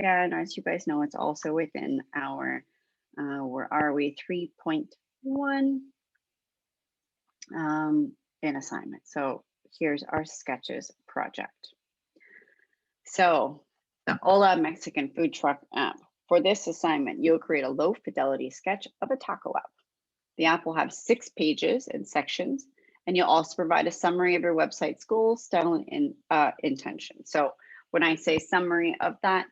And as you guys know, it's also within our, where are we, 3.1 in assignment. So here's our sketches project. So the Ola Mexican food truck app. For this assignment, you'll create a low fidelity sketch of a taco app. The app will have 6 pages and sections, and you'll also provide a summary of your website's goals, style, and intention. So when I say summary of that,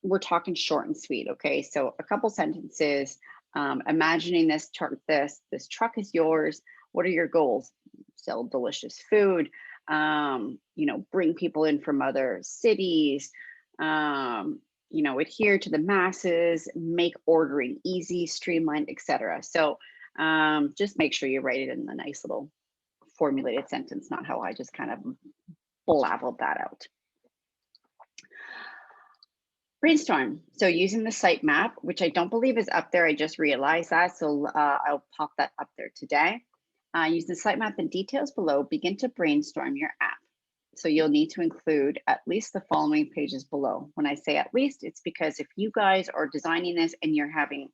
we're talking short and sweet, okay? So a couple sentences, imagining this truck, this truck is yours. What are your goals? Sell delicious food, bring people in from other cities, adhere to the masses, make ordering easy, streamlined, etc. So just make sure you write it in a nice little formulated sentence, not how I just kind of blabbled that out. Brainstorm. So using the sitemap, which I don't believe is up there, I just realized that, so I'll pop that up there today. Use the sitemap and details below, begin to brainstorm your app. So you'll need to include at least the following pages below. When I say at least, it's because if you guys are designing this and you're having,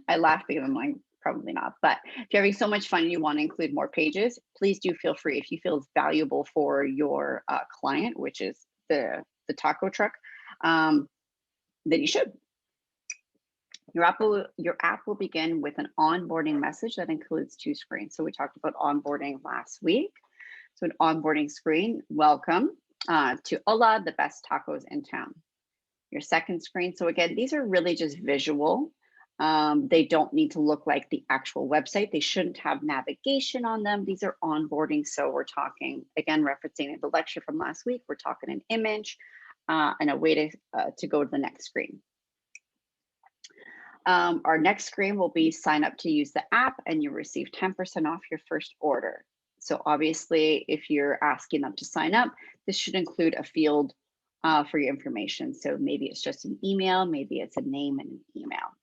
I laugh because I'm like, probably not, but if you're having so much fun and you want to include more pages, please do feel free. If you feel it's valuable for your client, which is the taco truck, then you should. Your app will begin with an onboarding message that includes 2 screens. So we talked about onboarding last week. So an onboarding screen, welcome to Ola, the best tacos in town. Your second screen, so again, these are really just visual. They don't need to look like the actual website. They shouldn't have navigation on them. These are onboarding. So we're talking, again, referencing the lecture from last week, we're talking an image and a way to go to the next screen. Our next screen will be sign up to use the app and you receive 10% off your first order. So obviously, if you're asking them to sign up, this should include a field for your information. So maybe it's just an email, maybe it's a name and an email.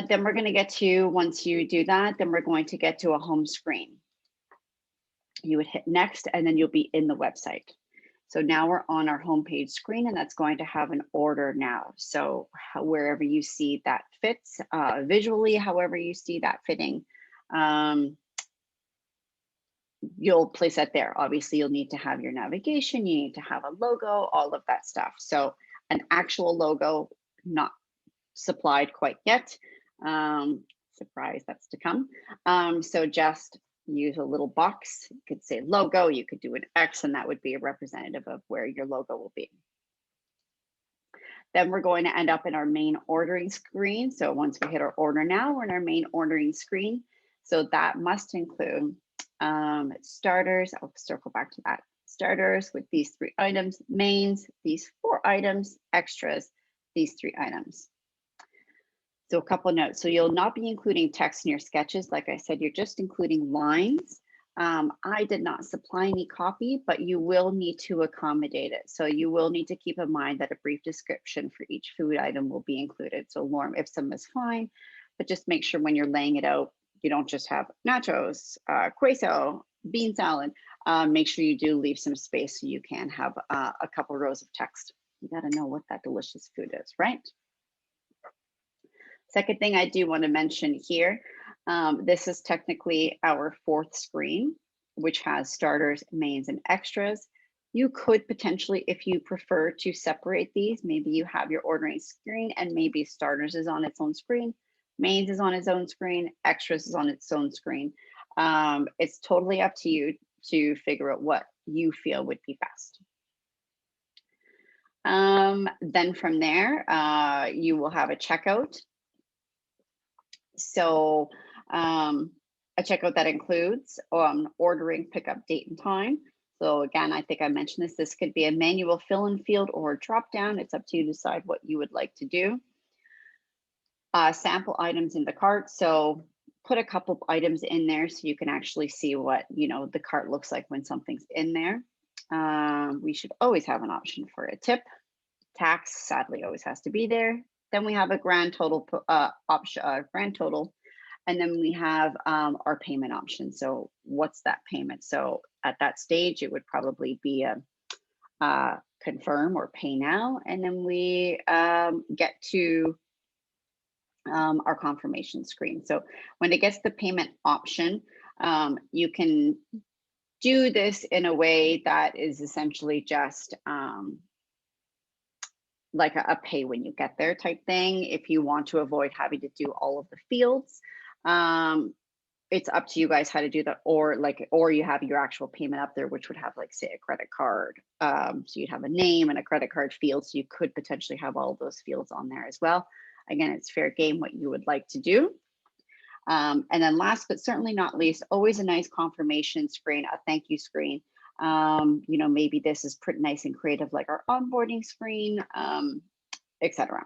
Then we're going to get to, once you do that, then we're going to get to a home screen. You would hit next and then you'll be in the website. So now we're on our homepage screen and that's going to have an order now. So wherever you see that fits, visually, however you see that fitting, you'll place that there. Obviously, you'll need to have your navigation, you need to have a logo, all of that stuff. So an actual logo, not supplied quite yet. Surprise, that's to come. So just use a little box. You could say logo, you could do an X, and that would be a representative of where your logo will be. Then we're going to end up in our main ordering screen. So once we hit our order now, we're in our main ordering screen. So that must include starters. I'll circle back to that. Starters with these 3 items, mains, these 4 items, extras, these 3 items. So a couple of notes. So you'll not be including text in your sketches. Like I said, you're just including lines. I did not supply any copy, but you will need to accommodate it. So you will need to keep in mind that a brief description for each food item will be included. So warm ipsum is fine, but just make sure when you're laying it out, you don't just have nachos, queso, bean salad. Make sure you do leave some space so you can have a couple rows of text. You got to know what that delicious food is, right? Second thing I do want to mention here, this is technically our 4th screen, which has starters, mains, and extras. You could potentially, if you prefer to separate these, maybe you have your ordering screen and maybe starters is on its own screen, mains is on its own screen, extras is on its own screen. It's totally up to you to figure out what you feel would be best. Then from there, you will have a checkout. So a checkout that includes ordering, pickup date and time. So again, I think I mentioned this. This could be a manual fill-in field or a drop-down. It's up to you to decide what you would like to do. Sample items in the cart. So put a couple of items in there so you can actually see what the cart looks like when something's in there. We should always have an option for a tip. Tax sadly always has to be there. Then we have a grand total grand total, and then we have our payment option. So what's that payment? So at that stage, it would probably be a confirm or pay now, and then we get to our confirmation screen. So when it gets the payment option, you can do this in a way that is essentially just like a pay when you get there type thing. If you want to avoid having to do all of the fields, it's up to you guys how to do that, or you have your actual payment up there, which would have like say a credit card. So you'd have a name and a credit card field. So you could potentially have all of those fields on there as well. Again, it's fair game what you would like to do. And then last but certainly not least, always a nice confirmation screen, a thank you screen. You know, maybe this is pretty nice and creative, like our onboarding screen, etc.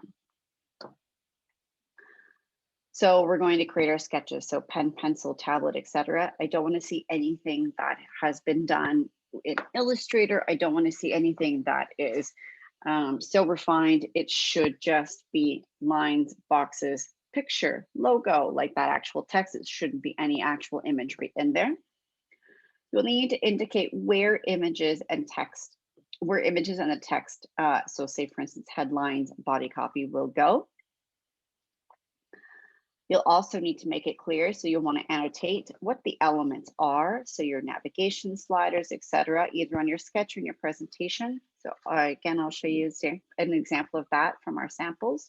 So we're going to create our sketches. So pen, pencil, tablet, etc. I don't want to see anything that has been done in Illustrator. I don't want to see anything that is so refined. It should just be lines, boxes, picture, logo, like that actual text. It shouldn't be any actual imagery in there. You'll need to indicate where images and text, the text, so say for instance, headlines, body copy will go. You'll also need to make it clear, so you'll want to annotate what the elements are, so your navigation sliders, etc., either on your sketch or in your presentation. So again, I'll show you an example of that from our samples.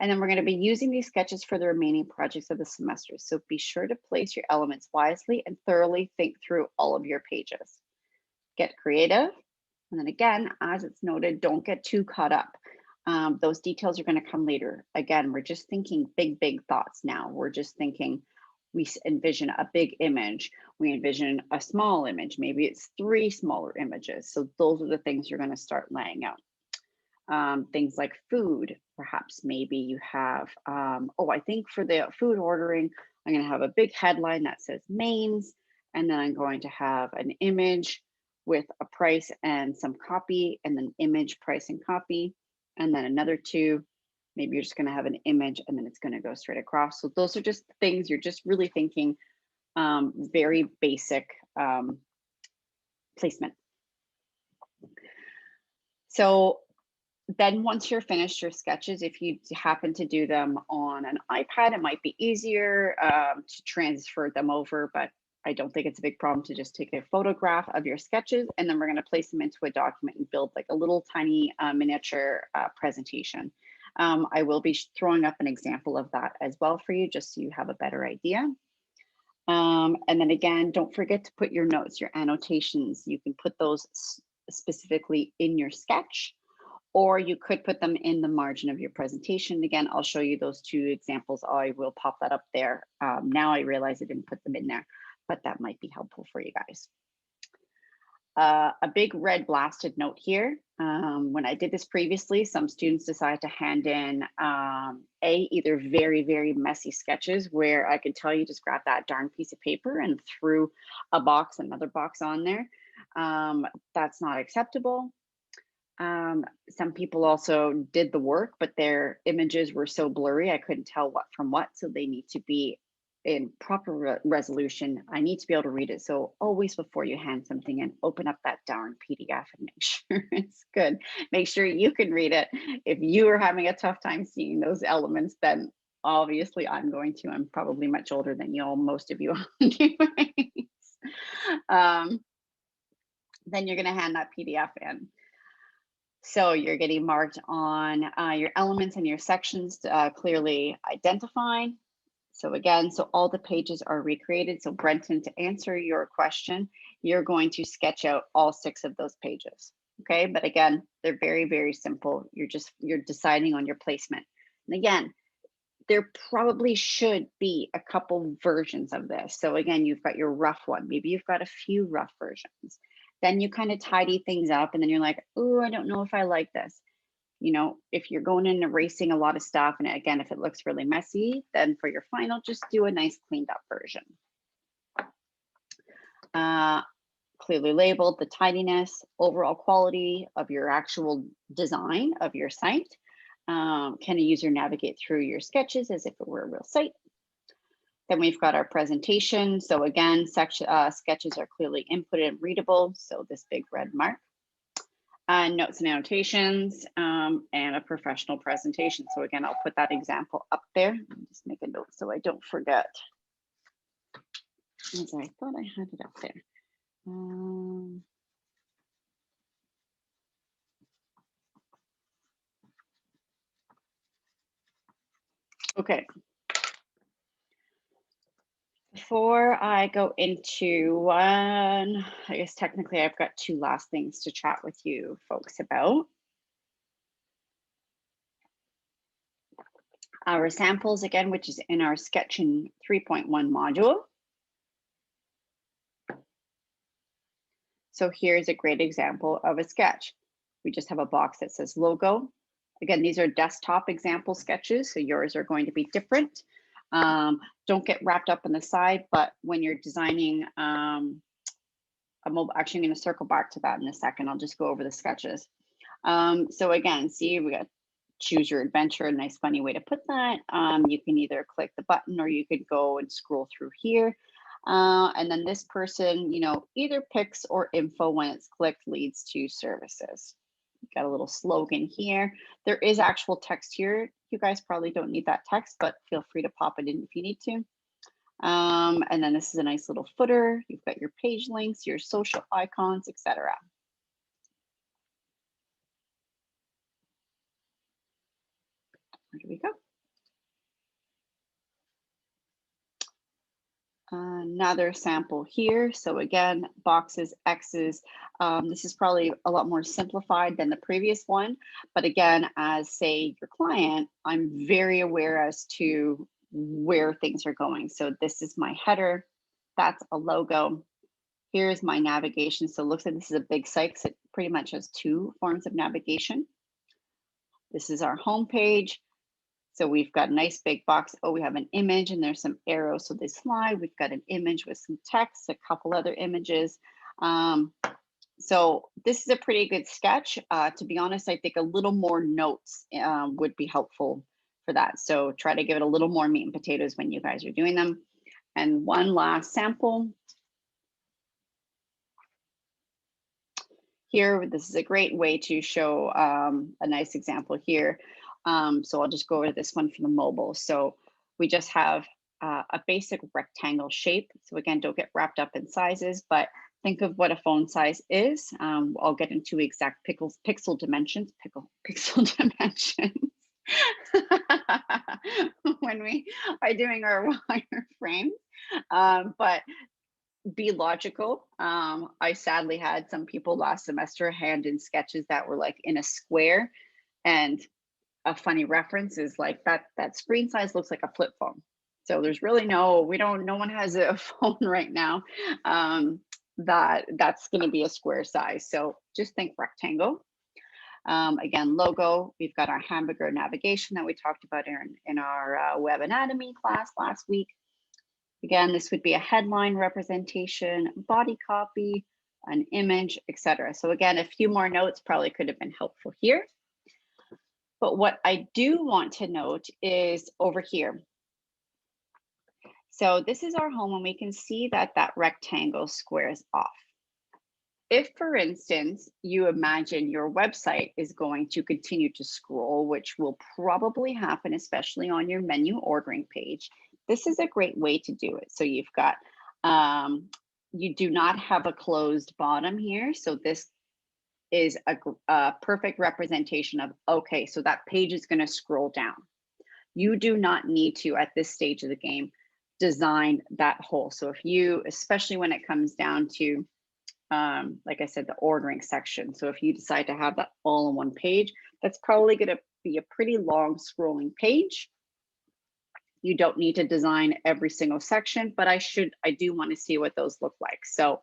And then we're going to be using these sketches for the remaining projects of the semester. So be sure to place your elements wisely and thoroughly think through all of your pages. Get creative. And then again, as it's noted, don't get too caught up. Those details are going to come later. Again, we're just thinking big thoughts now. We're just thinking, we envision a big image. We envision a small image. Maybe it's 3 smaller images. So those are the things you're going to start laying out. Things like food, perhaps maybe you have, oh, I think for the food ordering, I'm going to have a big headline that says mains, and then I'm going to have an image with a price and some copy, and then image, price, and copy, and then another 2. Maybe you're just going to have an image and then it's going to go straight across. So those are just things you're just really thinking, very basic placement. So then once you're finished your sketches, if you happen to do them on an iPad, it might be easier to transfer them over, but I don't think it's a big problem to just take a photograph of your sketches, and then we're going to place them into a document and build like a little tiny miniature presentation. I will be throwing up an example of that as well for you, just so you have a better idea. And then again, don't forget to put your notes, your annotations. You can put those specifically in your sketch, or you could put them in the margin of your presentation. Again, I'll show you those 2 examples. I will pop that up there. Now I realize I didn't put them in there, but that might be helpful for you guys. A big red blasted note here. When I did this previously, some students decided to hand in either very messy sketches where I could tell you just grab that darn piece of paper and threw another box on there. That's not acceptable. Some people also did the work, but their images were so blurry I couldn't tell what from what, so they need to be in proper resolution. I need to be able to read it. So always before you hand something in, open up that darn PDF and make sure it's good. Make sure you can read it. If you are having a tough time seeing those elements, then obviously I'm going to. I'm probably much older than you all, most of you anyways. Then you're going to hand that PDF in. So you're getting marked on your elements and your sections clearly identified. So again, so all the pages are recreated. So Brenton, to answer your question, you're going to sketch out all 6 of those pages. Okay, but again, they're very simple. You're deciding on your placement. And again, there probably should be a couple versions of this. So again, you've got your rough one. Maybe you've got a few rough versions. Then you kind of tidy things up and then you're like, oh, I don't know if I like this. You know, if you're going in and erasing a lot of stuff, and again, if it looks really messy, then for your final, just do a nice cleaned up version. Clearly labeled, the tidiness, overall quality of your actual design of your site. Can a user navigate through your sketches as if it were a real site? Then we've got our presentation. So again, sketches are clearly inputted and readable. So this big red mark. Notes and annotations, and a professional presentation. So again, I'll put that example up there. Let me just make a note so I don't forget. As I thought I had it up there. Okay. Before I go into one, I guess technically I've got two last things to chat with you folks about. Our samples again, which is in our Sketching 3.1 module. So here's a great example of a sketch. We just have a box that says logo. Again, these are desktop example sketches, so yours are going to be different. Don't get wrapped up on the side, but when you're designing a mobile, actually I'm going to circle back to that in a second. I'll just go over the sketches. So again, see, we got choose your adventure, a nice funny way to put that. You can either click the button or you could go and scroll through here. And then this person, you know, either picks or info when it's clicked leads to services. Got a little slogan here. There is actual text here. You guys probably don't need that text, but feel free to pop it in if you need to. And then this is a nice little footer. You've got your page links, your social icons, etc. Where do we go? Another sample here. So again, boxes, X's. This is probably a lot more simplified than the previous one. But again, as say your client, I'm very aware as to where things are going. So this is my header. That's a logo. Here's my navigation. So it looks like this is a big site because it pretty much has two forms of navigation. This is our home page. So we've got a nice big box. Oh, we have an image and there's some arrows. So they slide. We've got an image with some text, a couple other images. So this is a pretty good sketch. To be honest, I think a little more notes would be helpful for that. So try to give it a little more meat and potatoes when you guys are doing them. And one last sample. Here, this is a great way to show a nice example here. So I'll just go over this one for the mobile. So we just have a basic rectangle shape. So again, don't get wrapped up in sizes, but think of what a phone size is. I'll get into exact pixel dimensions, pixel dimensions when we are doing our wireframes. But be logical. I sadly had some people last semester hand in sketches that were like in a square, and a funny reference is like that screen size looks like a flip phone. So there's really no one has a phone right now that's going to be a square size. So just think rectangle. Again, logo, we've got our hamburger navigation that we talked about in our web anatomy class last week. Again, this would be a headline representation, body copy, an image, etc. So again, a few more notes probably could have been helpful here. But what I do want to note is over here. So this is our home and we can see that that rectangle squares off. If, for instance, you imagine your website is going to continue to scroll, which will probably happen, especially on your menu ordering page, this is a great way to do it. So you've got, you do not have a closed bottom here. So this is a perfect representation of, okay, so that page is going to scroll down. You do not need to, at this stage of the game, design that whole. So if you, especially when it comes down to, like I said, the ordering section. So if you decide to have that all on one page, that's probably going to be a pretty long scrolling page. You don't need to design every single section, but I do want to see what those look like. So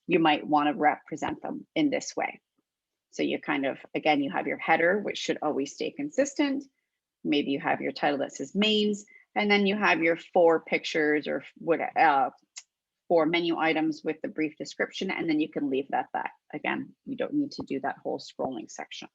you might want to represent them in this way. So you kind of, again, you have your header, which should always stay consistent. Maybe you have your title that says mains, and then you have your 4 pictures or what, 4 menu items with the brief description, and then you can leave that. Again, you don't need to do that whole scrolling section.